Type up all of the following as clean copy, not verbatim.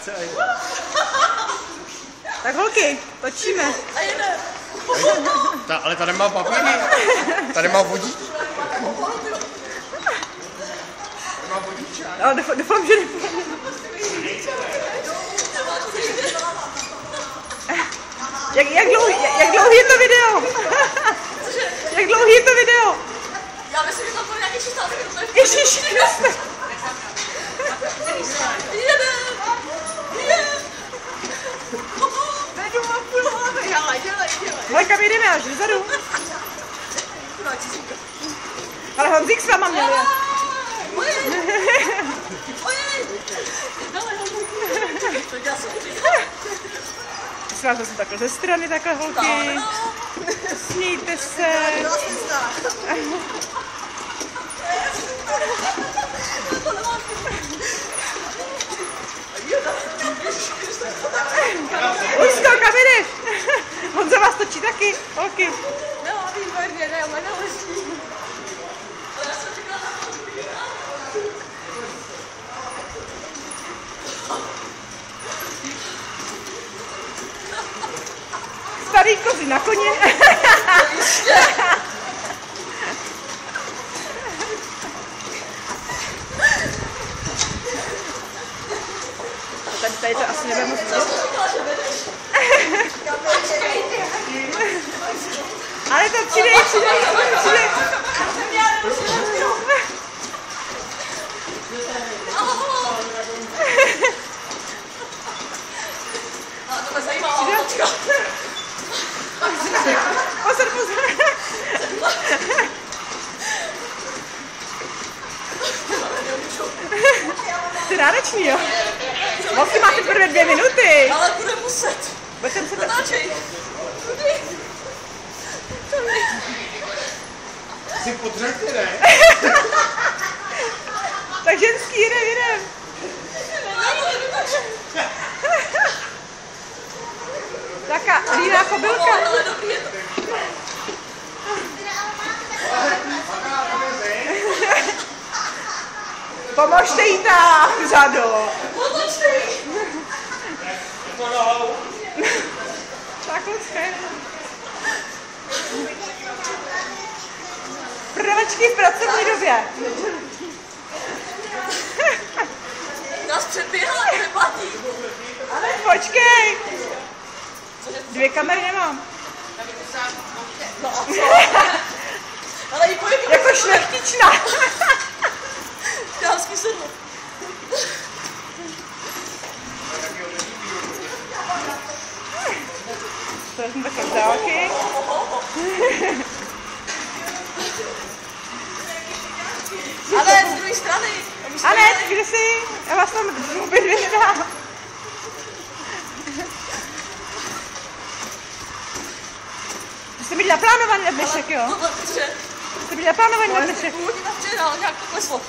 reakce a jde. Tak holky, točíme. A jede. Ale tady má papíry. Tady má vodíč. Ale doufám, že nepůjde. Jak dlouhý je to video? Jak dlouhý je to video? Já myslím, že tam bylo nějaký 16 minut. Ježiši Kriste. Jede. Ale kam jdeme až vzadu? Ale Honzík s váma měl jet. Prosím vás, jsem takhle ze strany, takhle holky. Smějte se. Už to, kam jdeš? Honza vás točí taky, holky. No, výborně, ne, ale naleží. Starý kozy na koně. Tady to asi nebude moc vidět. Ale to přidej. To mě zajímá lávočka. Pozor. To je náročný, jo? Holky, máte prvé 2 minuty. Ale bude muset. Budete muset... Natáčej. Jsi podřekli, ne? Tak ženský, jdem. Taká líná kobylka. Ale dobrý je to. Pomožte jí tam, Řado. Pomožte jí. Tak, Lucke. Prodavačky v pracovní době. Nás předběhla, to neplatí. Ale počkej. 2 kamery nemám. No a co? Ale jí pojď. Jako šlechtičná. Dámský sedlo. To vezmu také z dálky. Ale z druhé strany. Anet, kde jsi? Já vás tam obě 2 nedám. Jste byli naplánovaný na dnešek, jo? Cože? Jste byli naplánovaný na dnešek. Původně tam včera, ale nějak to kleslo.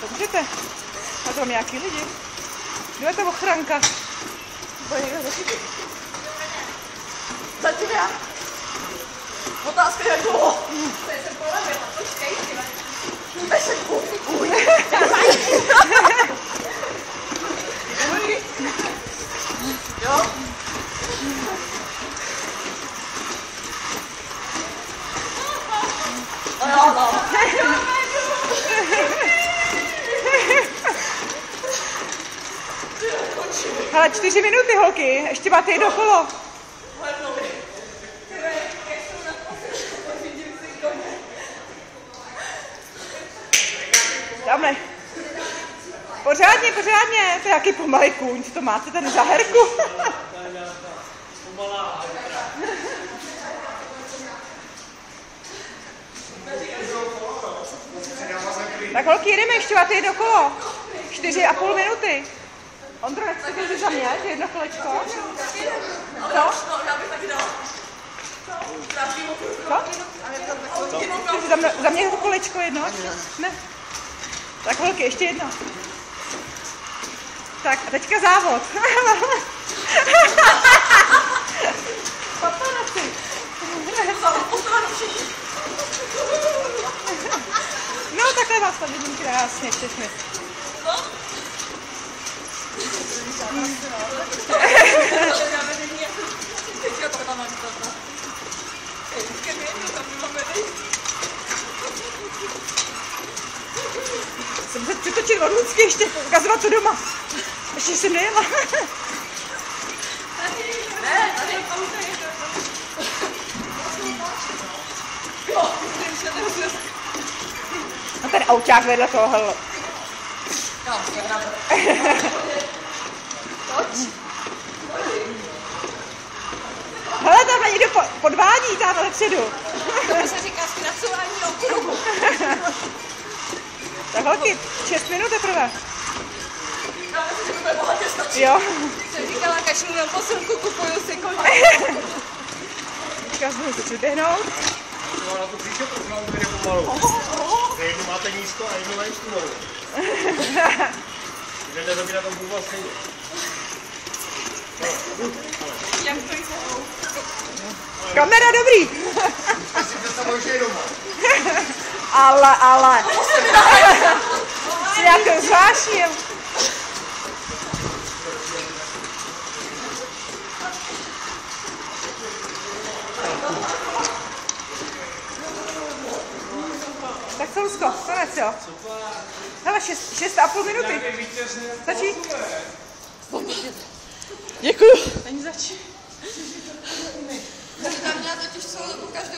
To můžete. A to mám nějaký lidi. Kdo je to ochranka? Bude někdo zachytit. Zatím já. Otázka jak dlouho. To jsem polevila, počkej. Bezek publikuj. Jo? No. Hele, 4 minuty, holky, ještě máte jedno kolo. Tamhle. Pořádně, to je jaký pomalý kůň, co to máte tady za herku? Tak holky, jedeme, ještě máte jedno kolo. 4,5 minuty. Ondro, nechcete kouzit za mě, jedno kolečko? Co? Já bych taky dala. Co? Za mě to kolečko jedno? Ne. Tak holky, ještě jedno. Tak a teďka závod. Papanaci. No takhle vás tam vidím krásně všechny. Jsem se přetočit od Lucky, ještě ukazovat to doma. Ještě jsem nejela. Ne, tady je pauze. A ten auťák vedle toho, hele. Hele, tamhle někdo podvádí, tamhle předu. To se říká zkracování okruhu. Tak holky, 6 minut teprve. Já myslím, že to bude bohatě stačit. Jo. Jsem říkala, kašlu na posilku, kupuju si koně. Teďka znovu se přiběhnout. Na tu příště, protože vám to jde pomalu. Jednu máte nízko a jednu mají stůnou. Jdete to na tom původ stejně. Jak to jsou? Kamera dobrý. Asi představuji, že je doma. Ale. Jsi nějakým zvláštním. Tak co, Luzko, konec, jo? Hele, 6,5 minuty. Stačí? Děkuju. Ani zač. Tam měla totiž celou dobu každou